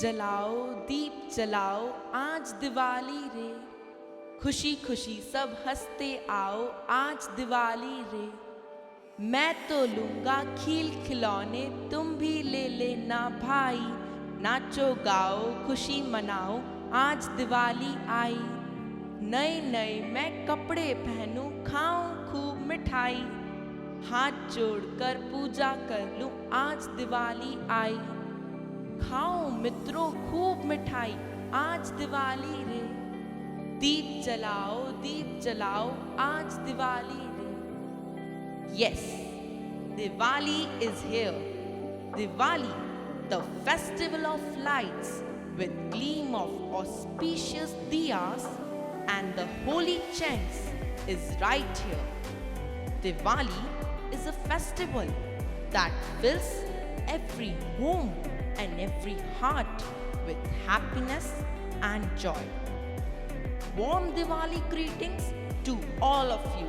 जलाओ दीप जलाओ आज दिवाली रे, खुशी खुशी सब हंसते आओ आज दिवाली रे। मैं तो लूंगा खील खिलौने तुम भी ले लेना भाई, नाचो गाओ खुशी मनाओ आज दिवाली आई। नए नए मैं कपड़े पहनूं खाऊं खूब मिठाई, हाथ जोड़कर पूजा कर लूं आज दिवाली आई। खाओ मित्रों खूब मिठाई आज दिवाली रे, दीप जलाओ आज दिवाली रे। Yes, Diwali is here. Diwali, the festival of lights with gleam of auspicious diyas and the holy chants is right here. Diwali is a festival that fills every home and every heart with happiness and joy. Warm Diwali greetings to all of you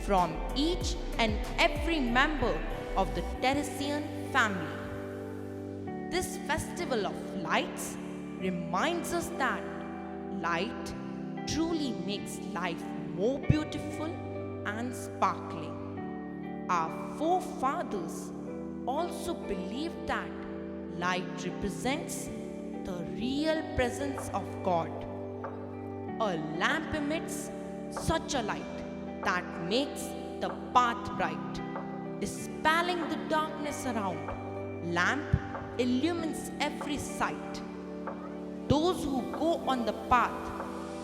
from each and every member of the Teresian family. This festival of lights reminds us that light truly makes life more beautiful and sparkling. Our forefathers also believed that light represents the real presence of God. A lamp emits such a light that makes the path bright, dispelling the darkness around. Lamp illumines every sight. Those who go on the path,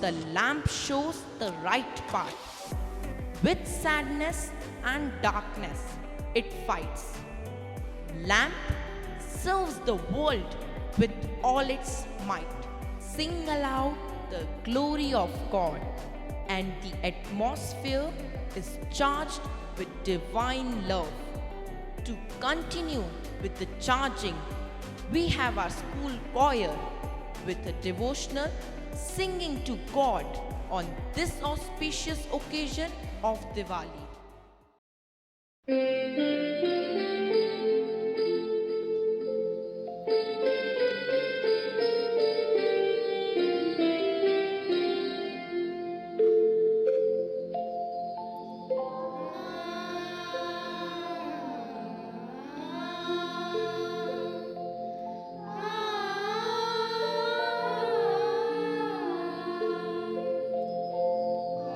the lamp shows the right path. With sadness and darkness, it fights. Lamp serves the world with all its might. Sing aloud the glory of God, and the atmosphere is charged with divine love. To continue with the charging, we have our school choir with a devotional singing to God on this auspicious occasion of Diwali.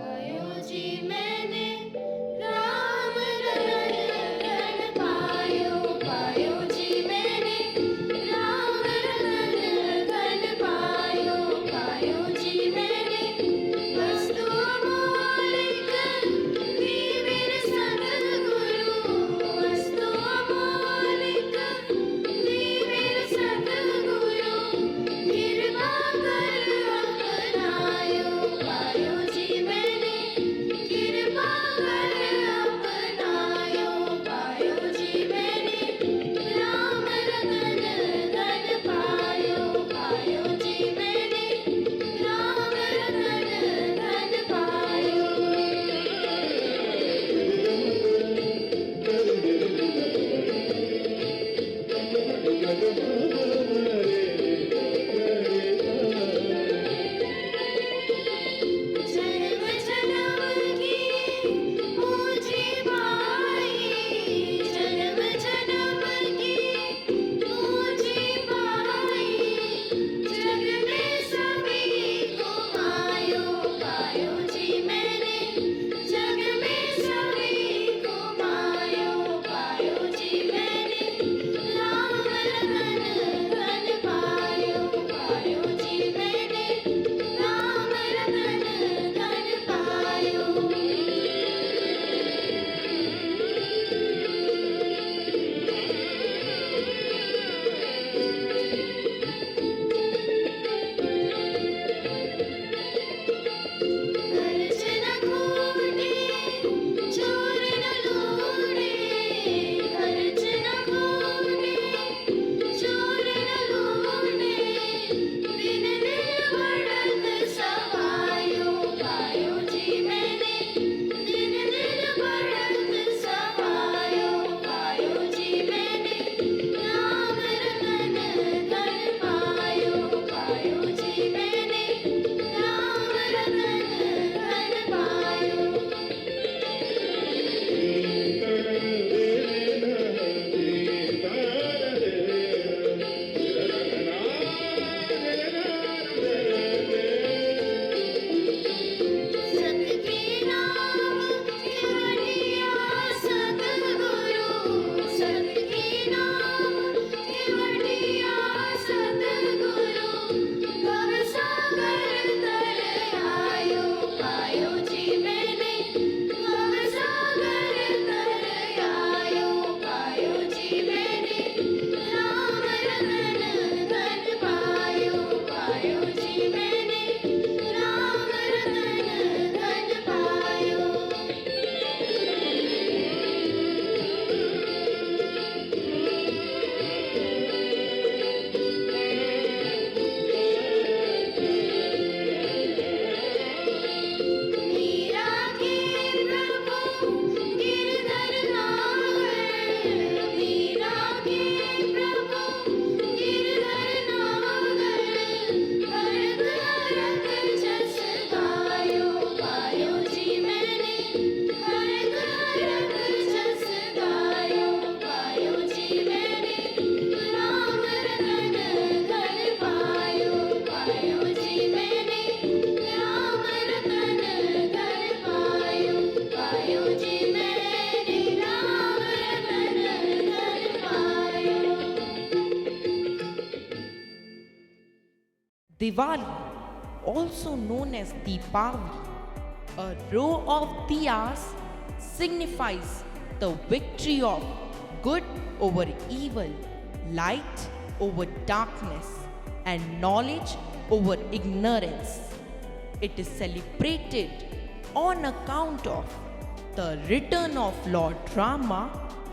आयो जी मैंने राम रमन रण Diwali, also known as Deepavali, a row of diyas, signifies the victory of good over evil, light over darkness, and knowledge over ignorance. It is celebrated on account of the return of Lord Rama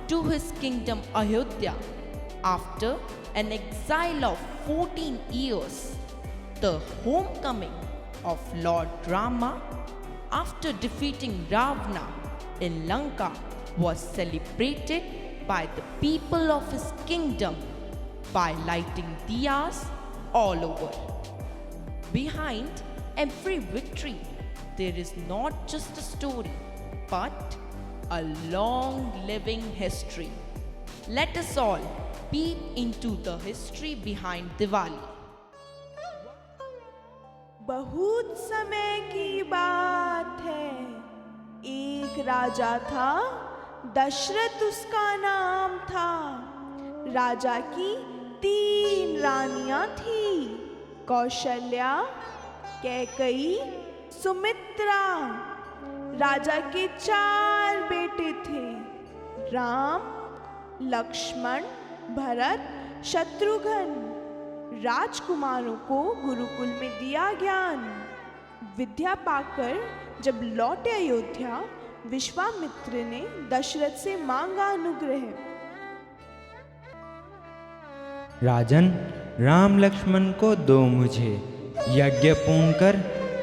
to his kingdom Ayodhya after an exile of 14 years. The homecoming of Lord Rama after defeating Ravana in Lanka was celebrated by the people of his kingdom by lighting diyas all over. Behind every victory, there is not just a story, but a long living history. Let us all peek into the history behind Diwali. बहुत समय की बात है, एक राजा था, दशरथ उसका नाम था। राजा की 3 रानियां थी, कौशल्या, कैकई, सुमित्रा। राजा के 4 बेटे थे, राम, लक्ष्मण, भरत, शत्रुघ्न। राजकुमारों को गुरुकुल में दिया ज्ञान। विद्या पाकर जब लौटे अयोध्या, विश्वामित्र ने दशरथ से मांगा अनुग्रह। राजन, राम लक्ष्मण को दो मुझे, यज्ञ पूर्ण कर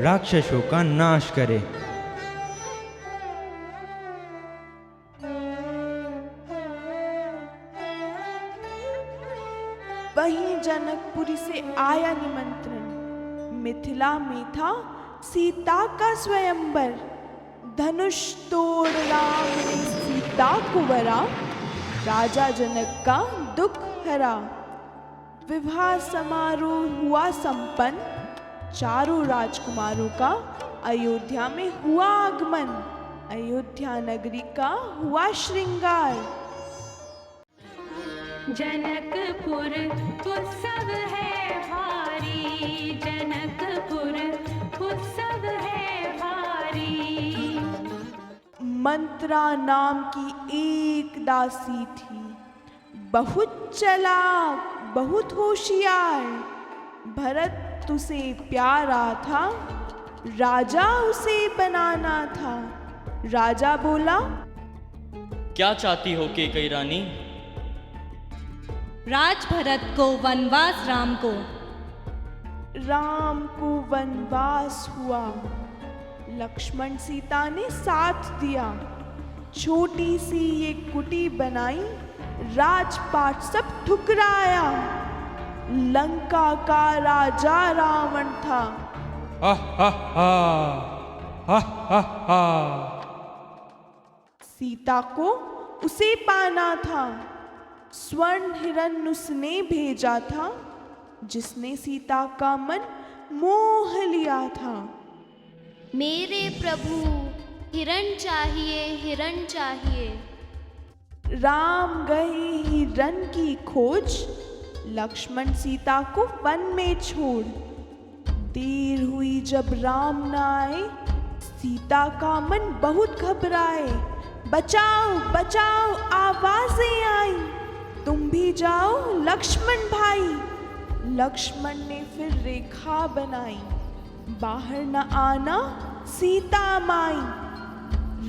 राक्षसों का नाश करे। वहीं जनकपुरी से आया निमंत्रण। मिथिला में था सीता का स्वयंवर। धनुष तोड़ राम ने सीता को वरा, राजा जनक का दुख हरा। विवाह समारोह हुआ संपन्न, चारों राजकुमारों का अयोध्या में हुआ आगमन। अयोध्या नगरी का हुआ श्रृंगार। जनकपुर उत्सव है भारी, जनकपुर उत्सव है भारी। मंत्रा नाम की एक दासी थी, बहुत चालाक, बहुत होशियार। भरत उसे प्यारा था, राजा उसे बनाना था। राजा बोला, क्या चाहती हो कैकई रानी? राज भरत को वनवास राम को। राम को वनवास हुआ, लक्ष्मण सीता ने साथ दिया। छोटी सी एक कुटी बनाई, राजपाट सब ठुकराया। लंका का राजा रावण था। हा हा हा, हा हा हा। सीता को उसे पाना था। स्वर्ण हिरण उसने भेजा था, जिसने सीता का मन मोह लिया था। मेरे प्रभु हिरण चाहिए, हिरण चाहिए। राम गए हिरण की खोज, लक्ष्मण सीता को वन में छोड़। देर हुई जब राम न आए, सीता का मन बहुत घबराए। बचाओ बचाओ आवाजें आई, तुम भी जाओ लक्ष्मण भाई। लक्ष्मण ने फिर रेखा बनाई, बाहर न आना सीता माई।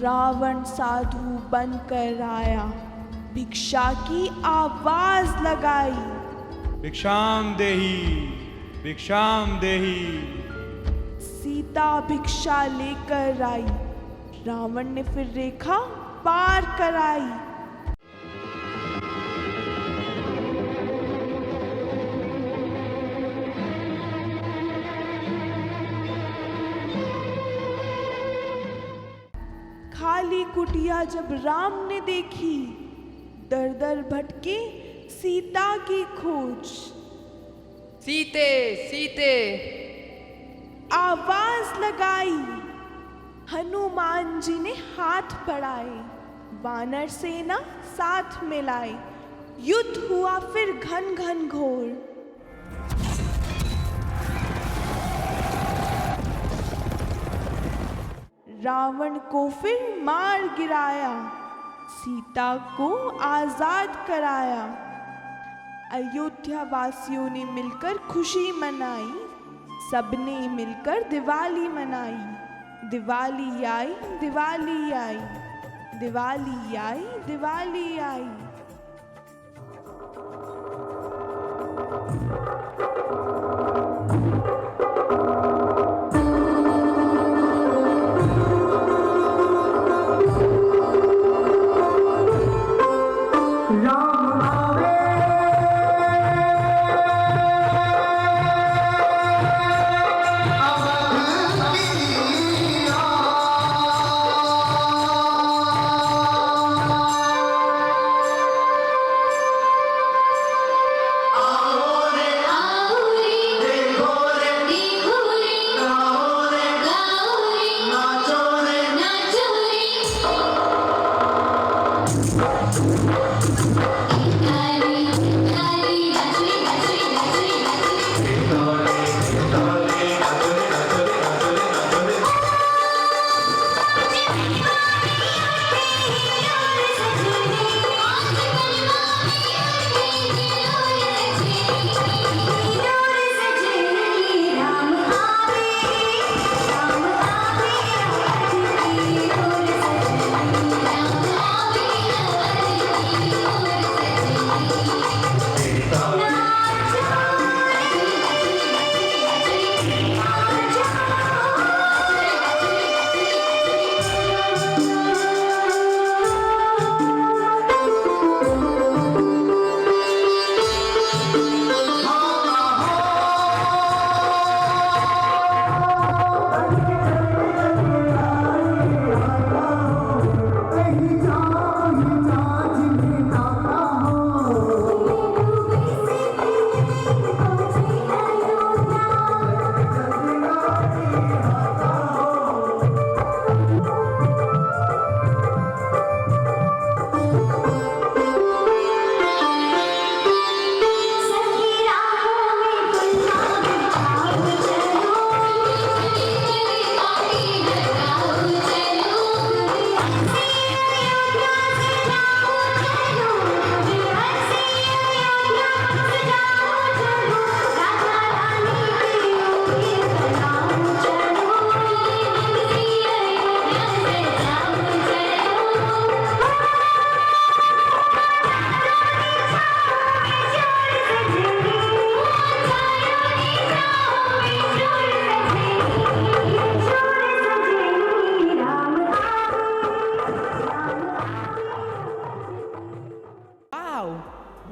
रावण साधु बनकर आया, भिक्षा की आवाज लगाई। भिक्षाम देहि, भिक्षाम देहि। सीता भिक्षा लेकर आई, रावण ने फिर रेखा पार कराई। खाली कुटिया जब राम ने देखी, दर दर भटके सीता की खोज। सीते सीते आवाज लगाई, हनुमान जी ने हाथ बढ़ाए। वानर सेना साथ मिलाई, युद्ध हुआ फिर घन घन घोर। रावण को फिर मार गिराया, सीता को आजाद कराया। अयोध्या वासियों ने मिलकर खुशी मनाई, सबने मिलकर दिवाली मनाई। दिवाली आई, दिवाली आई, दिवाली आई, दिवाली आई।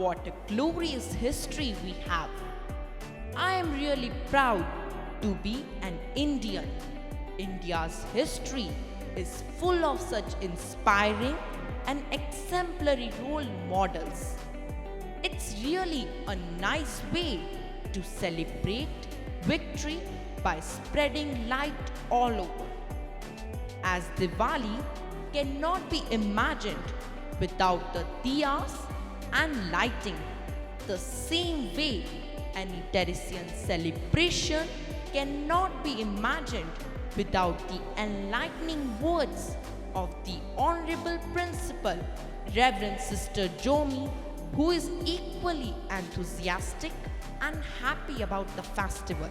What a glorious history we have. I am really proud to be an Indian. India's history is full of such inspiring and exemplary role models. It's really a nice way to celebrate victory by spreading light all over. As Diwali cannot be imagined without the diyas and lighting, the same way any Teresian celebration cannot be imagined without the enlightening words of the Honorable Principal, Reverend Sister Jomi, who is equally enthusiastic and happy about the festival.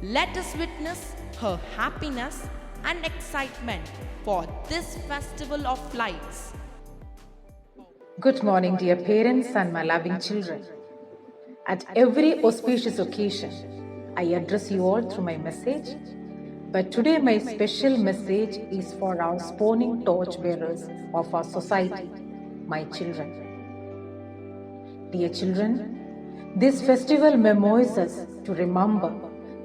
Let us witness her happiness and excitement for this festival of lights. Good morning, dear parents and my loving children. At every auspicious occasion, I address you all through my message. But today my special message is for our spawning torchbearers of our society, my children. Dear children, this festival memorializes us to remember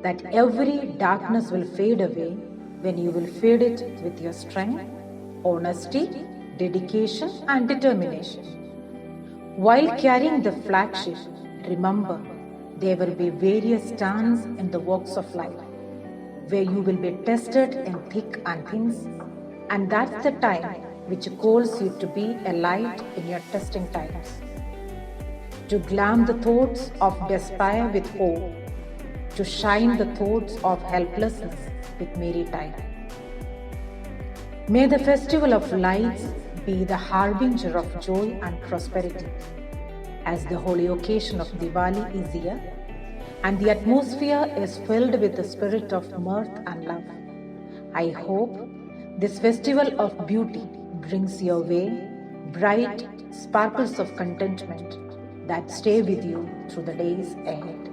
that every darkness will fade away when you will feed it with your strength, honesty, dedication and determination. While carrying the flagship, remember there will be various stands in the walks of life where you will be tested in thick and thins, and that's the time which calls you to be a light in your testing times. To glam the thoughts of despair with hope, to shine the thoughts of helplessness with merry time. May the festival of lights be the harbinger of joy and prosperity, as the holy occasion of Diwali is here, and the atmosphere is filled with the spirit of mirth and love. I hope this festival of beauty brings your way bright sparkles of contentment that stay with you through the days ahead.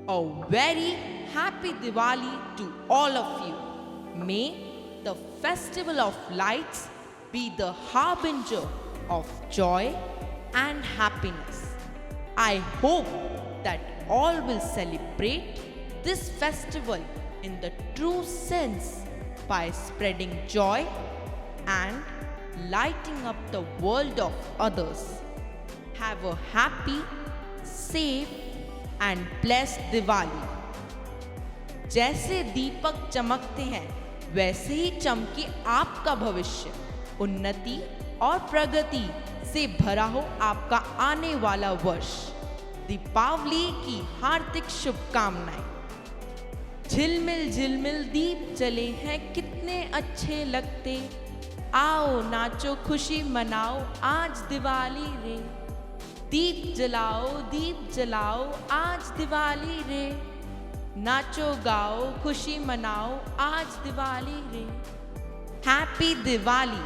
A very happy Diwali to all of you. May the festival of lights be the harbinger of joy and happiness. I hope that all will celebrate this festival in the true sense by spreading joy and lighting up the world of others. Have a happy, safe and blessed Diwali. जैसे दीपक चमकते हैं वैसे ही चमके आपका भविष्य। उन्नति और प्रगति से भरा हो आपका आने वाला वर्ष। दीपावली की हार्दिक शुभकामनाएं। झिलमिल झिलमिल दीप जले हैं कितने अच्छे लगते। आओ नाचो खुशी मनाओ आज दिवाली रे। दीप जलाओ आज दिवाली रे। नाचो गाओ खुशी मनाओ आज दिवाली रे। हैप्पी दिवाली।